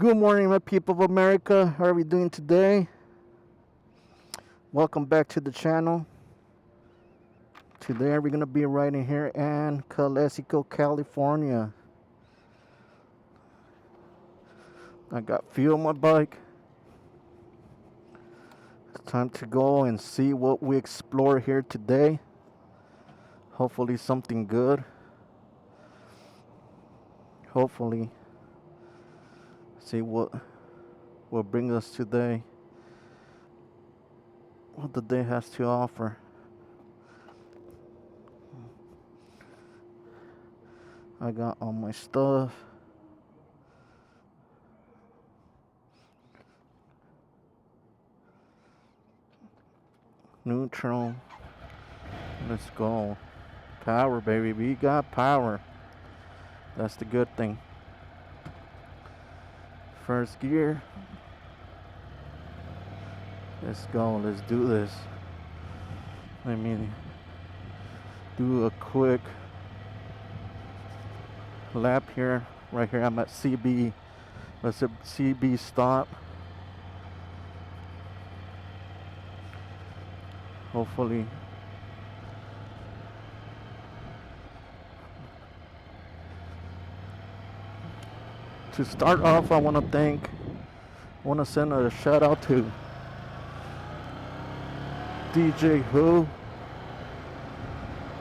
Good morning, my people of America. How are we doing today? Welcome back to the channel. Today we're going to be riding here in Calexico, California. I got fuel on my bike. It's time to go and see what we explore here today. Hopefully something good. Hopefully see what will bring us today. What the day has to offer. I got all my stuff. Neutral. Let's go. Power, baby. We got power. That's the good thing. First gear. Let's go. Let's do this. Let me do a quick lap here. Right here, I'm at CB. That's a CB stop. Hopefully. To start off, I want to send a shout out to DJ Who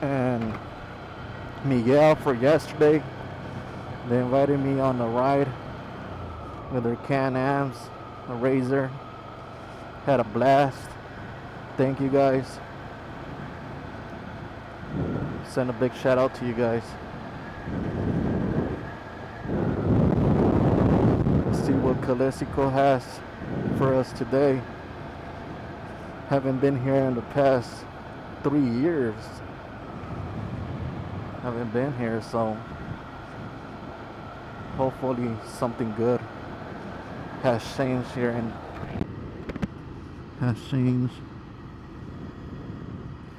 and Miguel for yesterday. They invited me on a ride with their Can-Ams, a Razor. Had a blast. Thank you guys. Send a big shout out to you guys. Let's see what Calexico has for us today. Haven't been here in the past 3 years. Haven't been here, so hopefully something good has changed here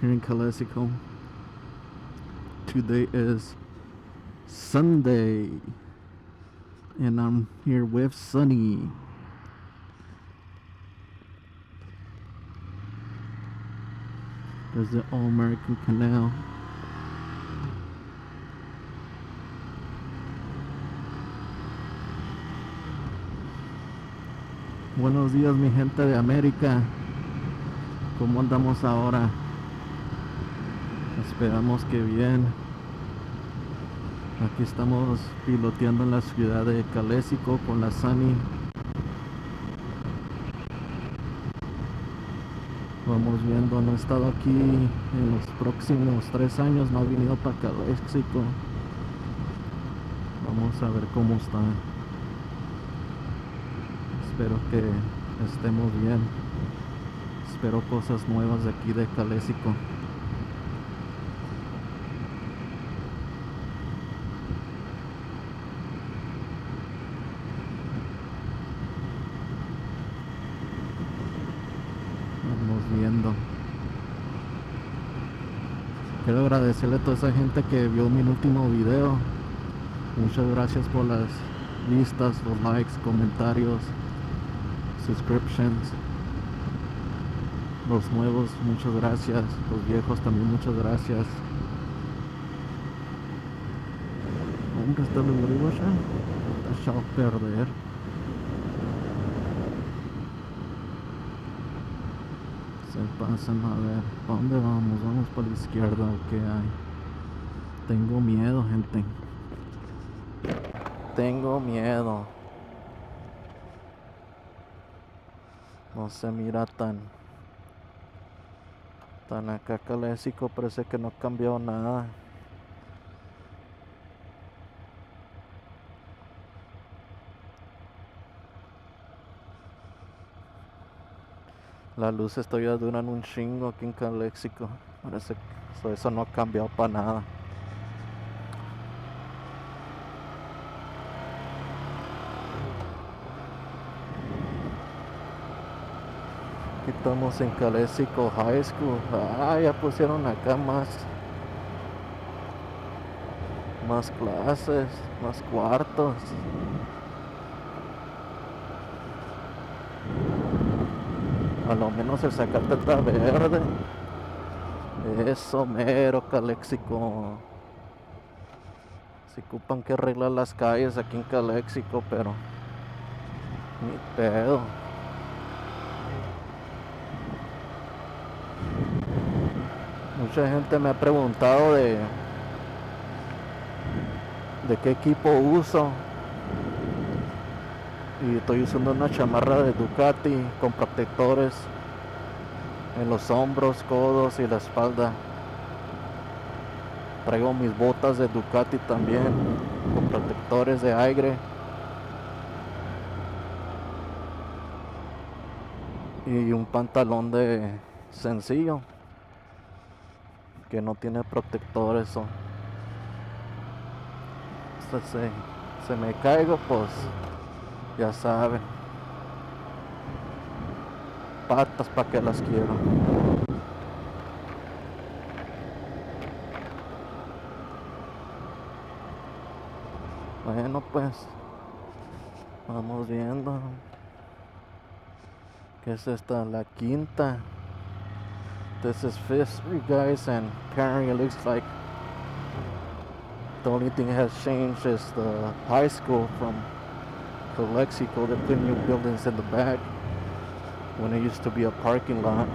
in Calexico. Today is Sunday and I'm here with Sunny. There's the All-American Canal. Buenos días, mi gente de América. ¿Cómo andamos ahora? Esperamos que bien. Aquí estamos piloteando en la ciudad de Calexico con la Sunny. Vamos viendo, no he estado aquí en los próximos 3 años, no he venido para Calexico. Vamos a ver cómo está. Espero que estemos bien. Espero cosas nuevas de aquí de Calexico. Vamos viendo. Quiero agradecerle a toda esa gente que vio mi último video. Muchas gracias por las vistas, los likes, comentarios, subscriptions. Los nuevos, muchas gracias. Los viejos también, muchas gracias. Hombre, está de arriba ya. Está echado a perder. Se pasan, a ver. ¿Para dónde vamos? Vamos para la izquierda o qué hay. Tengo miedo, gente. Tengo miedo. No se mira tan acá Calexico, parece que no cambió nada. Las luces todavía duran un chingo aquí en Calexico. Parece que eso no ha cambiado para nada. Aquí estamos en Calexico High School. Ya pusieron acá más clases, más cuartos. A lo menos el zacate está verde. Eso mero, Calexico. Se ocupan que arreglar las calles aquí en Calexico, pero ni pedo. Mucha gente me ha preguntado de qué equipo uso. Y estoy usando una chamarra de Ducati con protectores en los hombros, codos y la espalda. Traigo mis botas de Ducati también con protectores de aire. Y un pantalón de sencillo que no tiene protectores. Se me caigo, pues ya saben. Patas para que las quiero. Bueno, pues vamos viendo. ¿Qué es esta? La quinta. This is fifth, guys, and apparently it looks like the only thing that has changed is the high school from Calexico. They put new buildings in the back when it used to be a parking lot.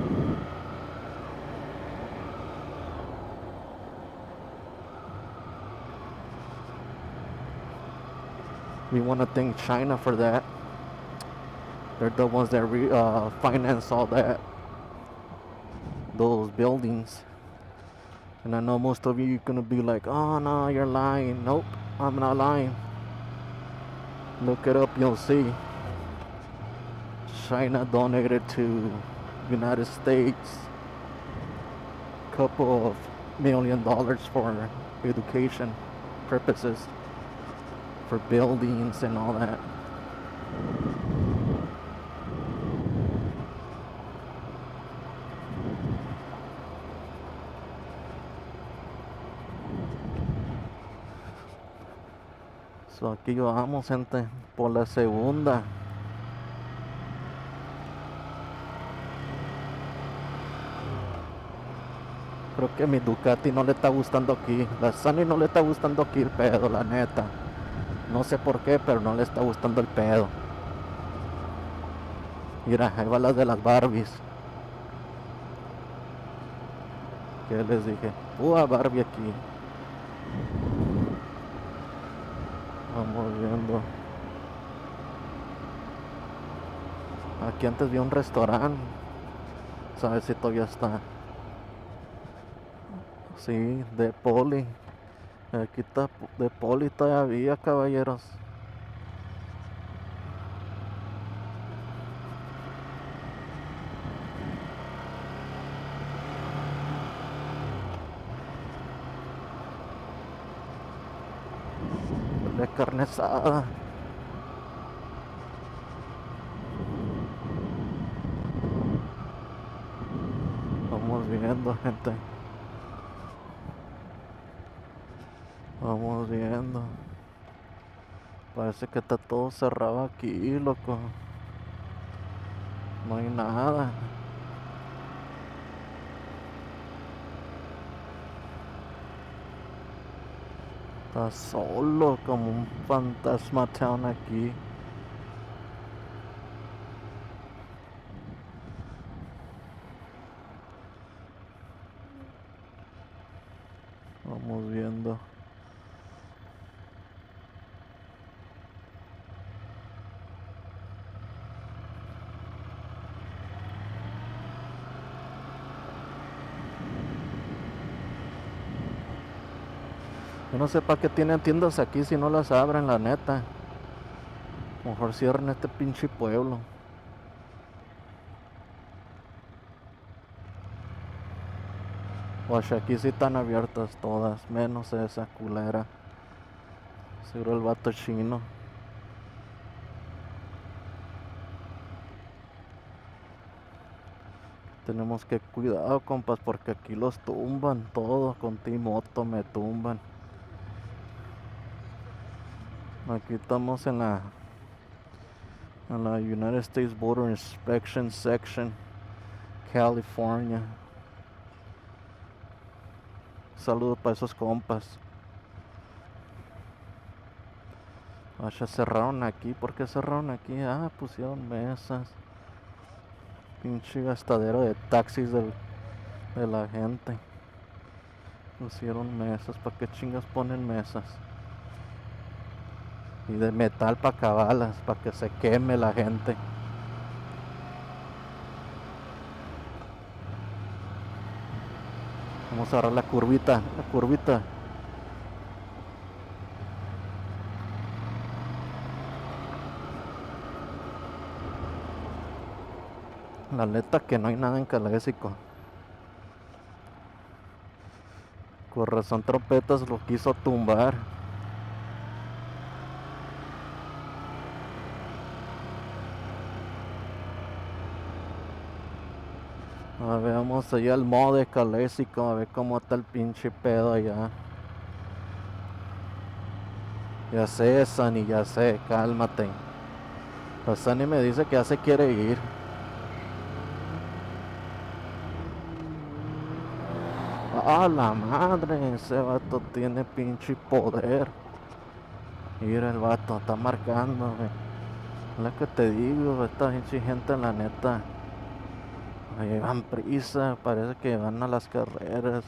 We want to thank China for that. They're the ones that finance all those buildings. And I know most of you are gonna be like, oh no, you're lying. Nope, I'm not lying. Look it up, you'll see. China donated to United States a couple of $1 million for education purposes, for buildings and all that. So aquí vamos, gente, por la segunda. Creo que mi Ducati no le está gustando aquí. La Sunny no le está gustando aquí el pedo, la neta. No sé por qué, pero no le está gustando el pedo. Mira, ahí va las de las Barbies. ¿Qué les dije? Barbie aquí. Vamos viendo. Aquí antes vi un restaurante. ¿Sabes si todavía está? Sí, de Poli. Aquí está de Poli todavía, caballeros. De carne asada. Vamos viendo, gente. Vamos viendo. Parece que está todo cerrado aquí, loco. No hay nada. Está solo como un fantasma town aquí. Vamos viendo. Yo no sé para qué tienen tiendas aquí si no las abren, la neta. Mejor cierren este pinche pueblo. Oye, aquí sí están abiertas todas, menos esa culera. Seguro el vato chino. Tenemos que cuidado, compas, porque aquí los tumban todos. Con T-Moto me tumban. Aquí estamos en la United States Border Inspection Section. California. Saludos para esos compas. Ya cerraron aquí. ¿Por qué cerraron aquí? Pusieron mesas. Pinche gastadero de taxis de la gente. Pusieron mesas. ¿Para qué chingas ponen mesas? Y de metal para acabarlas, para que se queme la gente. Vamos a agarrar la curvita. La neta que no hay nada en Calexico. Corazón Trompetas lo quiso tumbar. A ver, vamos allá al modo de Calexico, a ver cómo está el pinche pedo allá. Ya sé, Sunny, ya sé, cálmate. La Sunny me dice que ya se quiere ir. La madre, ese vato tiene pinche poder. Mira, el vato está marcando, es lo que te digo, esta pinche gente, la neta, llevan prisa, parece que van a las carreras.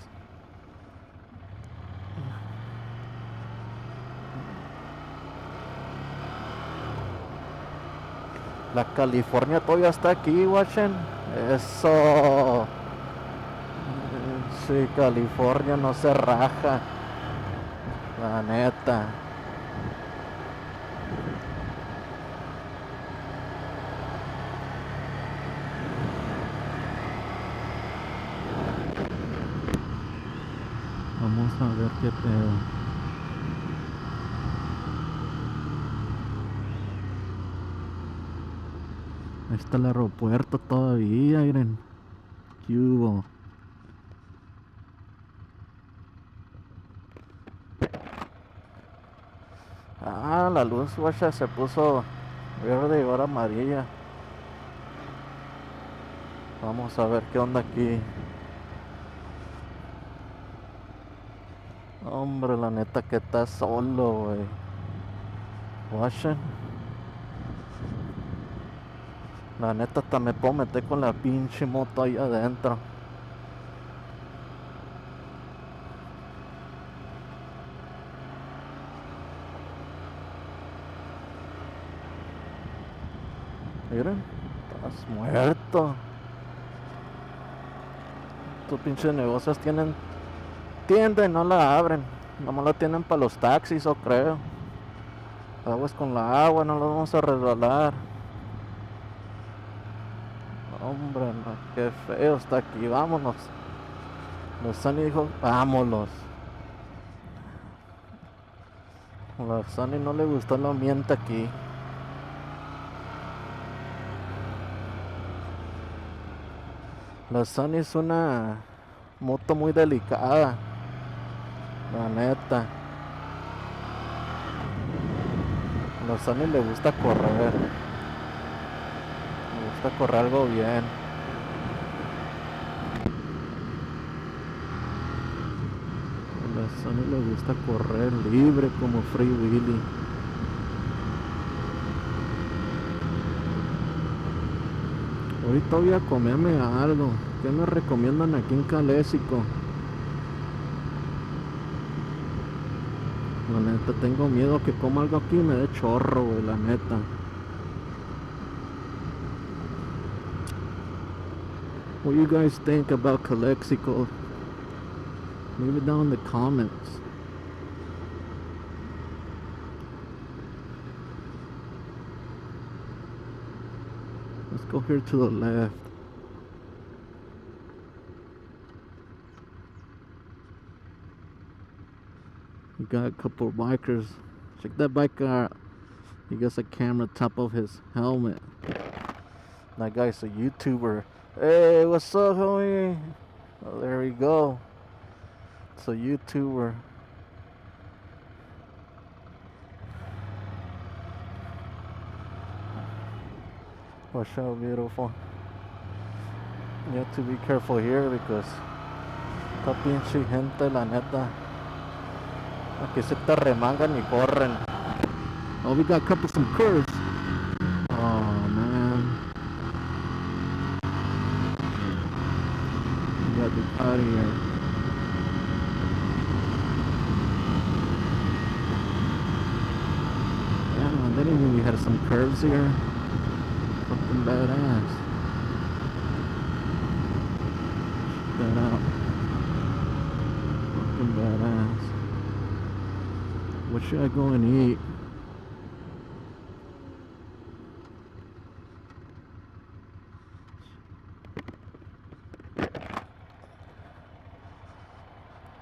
La California todavía está aquí, watchen. Eso. Sí, California no se raja. La neta. Vamos a ver qué pedo. Ahí está el aeropuerto todavía, miren. ¿Qué hubo? La luz, guacha, se puso verde y ahora amarilla. Vamos a ver qué onda aquí. Hombre, la neta que está solo, güey. Guachen. La neta hasta me puedo meter con la pinche moto ahí adentro. Miren, estás muerto. Estos pinches negocios tienden, no la abren. Nomás la tienen para los taxis, o creo. Aguas con la agua, no lo vamos a resbalar. Hombre, no, qué feo está aquí, vámonos. Los Sunny dijo, vámonos. A Sunny no le gustó el ambiente aquí. La Sunny es una moto muy delicada, la neta. A la Sunny le gusta correr. Le gusta correr algo bien. A la Sunny le gusta correr libre como Free Willy. Ahorita voy a comerme algo. ¿Qué me recomiendan aquí en Calexico? La neta, tengo miedo que coma algo aquí y me dé chorro, güey, la neta. What do you guys think about Calexico? Leave it down in the comments. Let's go here to the left. We got a couple of bikers. Check that biker out. He got a camera top of his helmet. That guy's a YouTuber. Hey, what's up, homie? Oh, there we go. It's a YouTuber. What's up, beautiful? You have to be careful here because esta pinche gente, la neta, aquí se te remangan y corren. Oh, we got a couple some curves. Oh man, we got Ducati here. Yeah, man, they didn't really have some curves here. Fucking badass. Check that out. Fucking badass. What should I go and eat?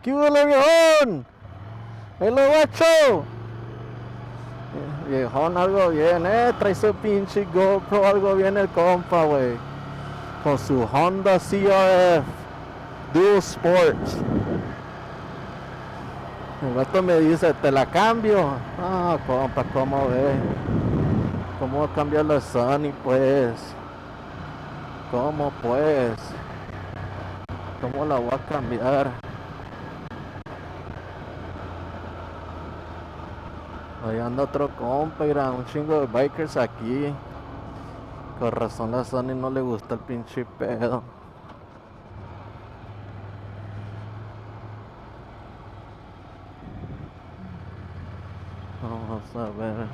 ¿Qué huele, viejón? ¡Hello, guacho! Viejón, algo bien, trae su pinche GoPro, algo bien el compa, güey. Con su Honda CRF Dual Sports. El vato me dice, te la cambio. Ah, compa, ¿cómo ve? ¿Cómo cambiar la Sunny, pues? ¿Cómo, pues? ¿Cómo la voy a cambiar? Ahí anda otro compa, mira, un chingo de bikers aquí. Con razón la Sunny no le gusta el pinche pedo. Vamos a ver.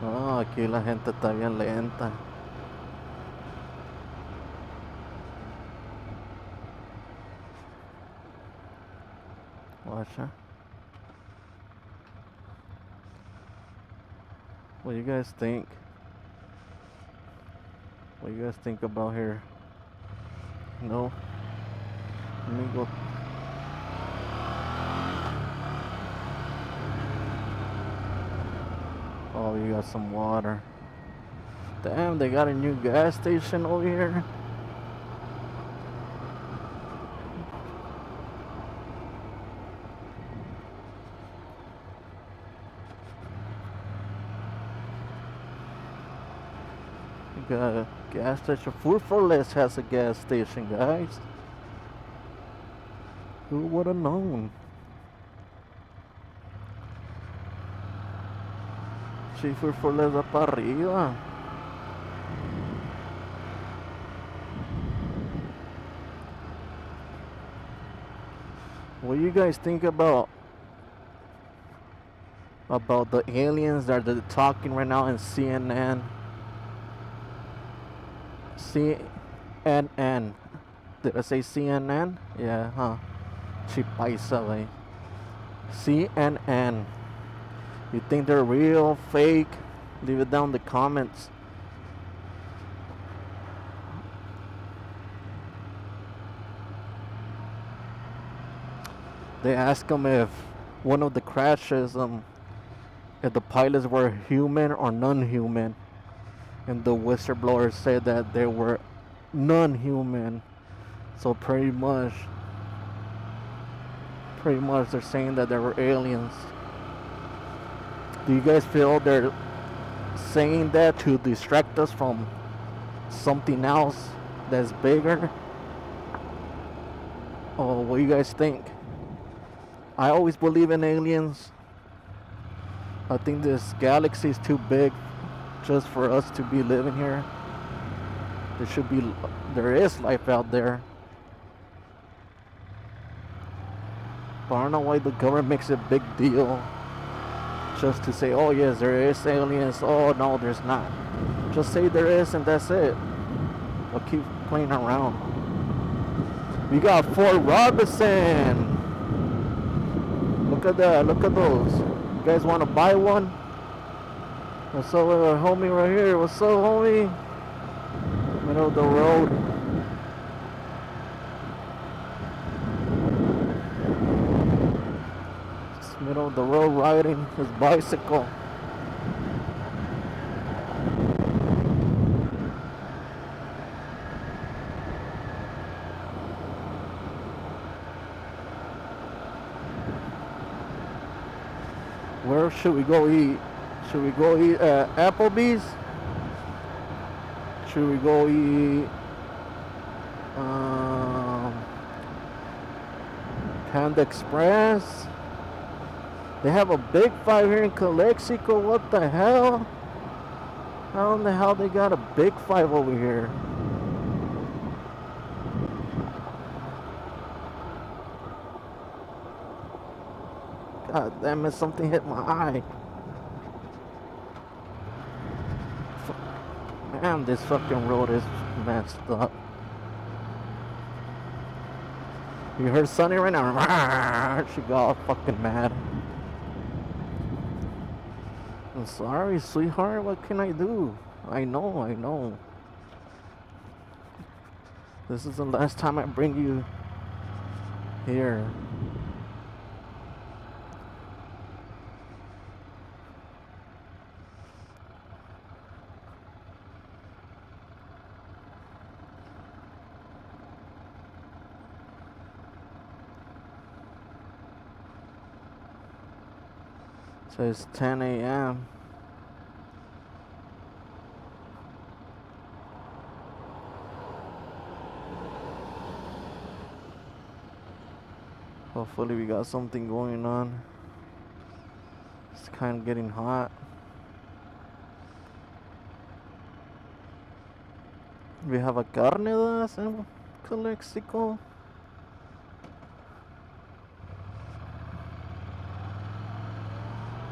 No, aquí la gente está bien lenta. Watch out. What do you guys think? What do you guys think about here? No? Let me go. Oh, you got some water. Damn, they got a new gas station over here. You got a gas station. Food for Less has a gas station, guys. Who would have known? Sí, Food for Less va para arriba. What do you guys think about the aliens that are talking right now in CNN? CNN. Did I say CNN? Yeah, huh? Chipaisa, güey. CNN. You think they're real, fake? Leave it down in the comments. They asked him if one of the crashes, if the pilots were human or non-human, and the whistleblower said that they were non-human. So pretty much they're saying that there were aliens. Do you guys feel they're saying that to distract us from something else that's bigger? Oh, what do you guys think? I always believe in aliens. I think this galaxy is too big just for us to be living here. There is life out there. But I don't know why the government makes a big deal just to say, oh yes, there is aliens. Oh no, there's not. Just say there is and that's it. I'll keep playing around. We got Fort Robinson. Look at that, look at those. You guys want to buy one? What's up with our homie right here? What's up, homie? Middle of the road. Just middle of the road riding his bicycle. Where should we go eat? Should we go eat at Applebee's? Should we go eat um, Panda Express? They have a Big Five here in Calexico. What the hell? How in the hell they got a Big Five over here? God damn it, something hit my eye. Man, this fucking road is messed up. You heard Sunny right now? She got all fucking mad. I'm sorry, sweetheart. What can I do? I know. This is the last time I bring you here. So it's 10 a.m. Hopefully we got something going on. It's kind of getting hot. We have a carne in Calexico.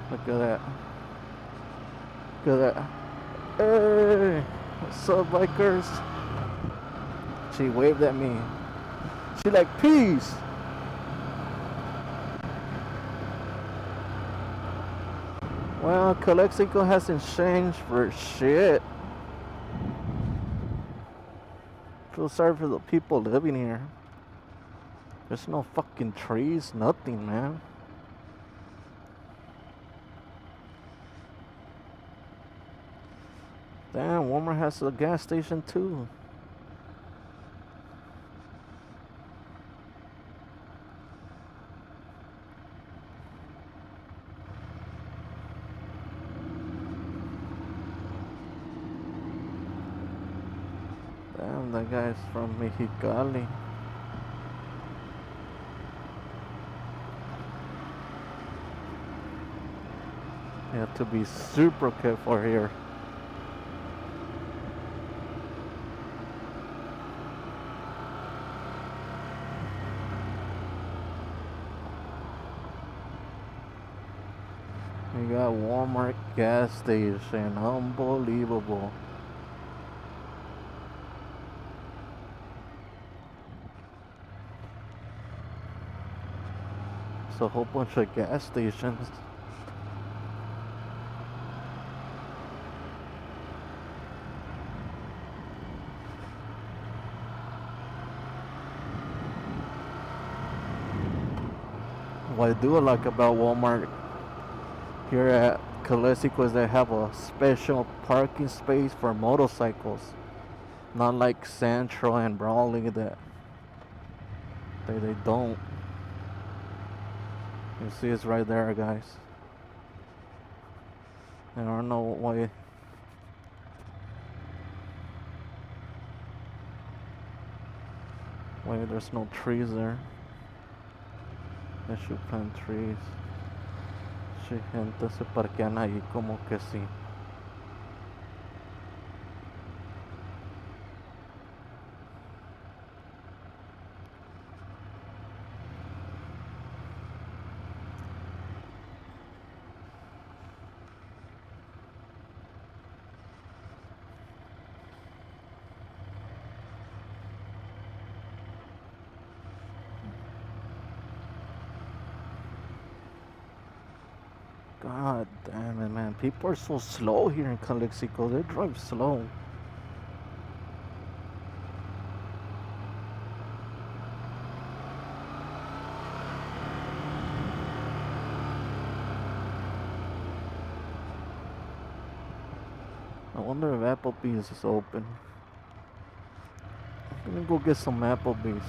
Look at that. Look at that. Hey! What's up, bikers? She waved at me. She like, peace! Well, Calexico hasn't changed for shit. Feel sorry for the people living here. There's no fucking trees, nothing, man. Damn, Walmart has a gas station too. Damn, that guy's from Mexicali. You have to be super careful here. We got Walmart gas station, unbelievable. It's a whole bunch of gas stations. What I do like about Walmart here at Calexico is they have a special parking space for motorcycles. Not like Central and Brawley that they don't. You see it's right there, guys. I don't know why there's no trees there. They should plant trees. Sí, gente se parquean ahí como que sí. God damn it, man. People are so slow here in Calexico. They drive slow. I wonder if Applebee's is open. I'm gonna go get some Applebee's.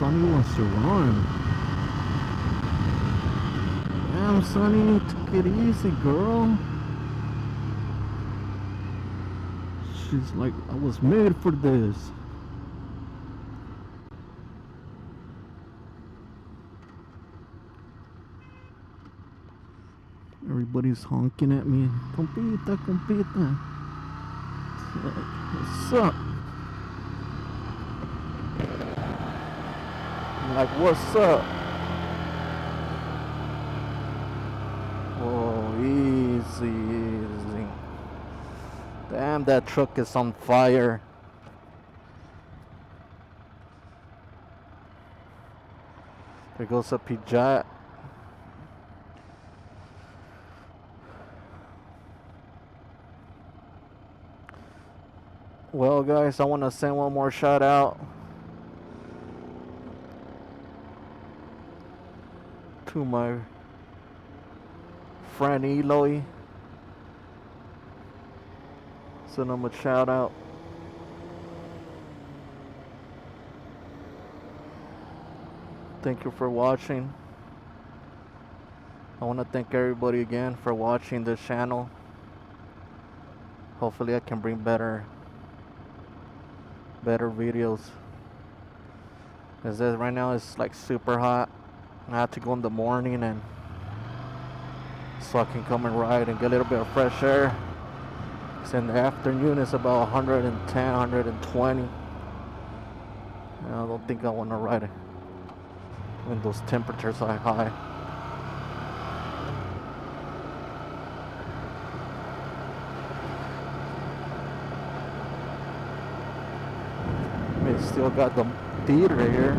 Sonny wants to run. Damn, Sonny, took it easy, girl. She's like, I was made for this. Everybody's honking at me. Compita, compita. What's up? I'm like, what's up? Oh, easy, easy. Damn, that truck is on fire. There goes a Pijat. Well, guys, I want to send one more shout out to my friend Eloy. Send him a shout out. Thank you for watching. I want to thank everybody again for watching this channel. Hopefully I can bring better videos. As right now it's like super hot. I have to go in the morning and so I can come and ride and get a little bit of fresh air. Because in the afternoon it's about 110, 120. And I don't think I want to ride it when those temperatures are high. We still got the theater here.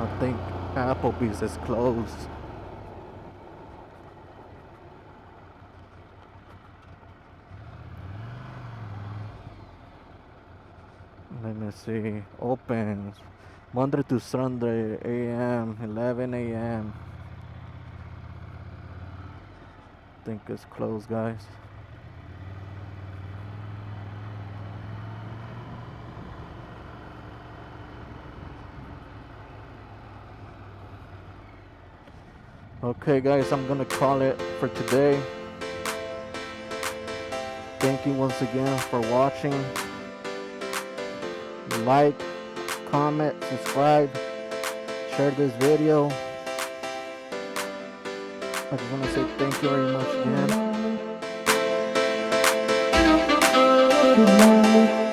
I think Applebee's is closed. Let me see. Opens Monday to Sunday, AM, 11 AM. I think it's closed, guys. Okay, guys, I'm gonna call it for today. Thank you once again for watching. Like, comment, subscribe, share this video. I just want to say thank you very much again.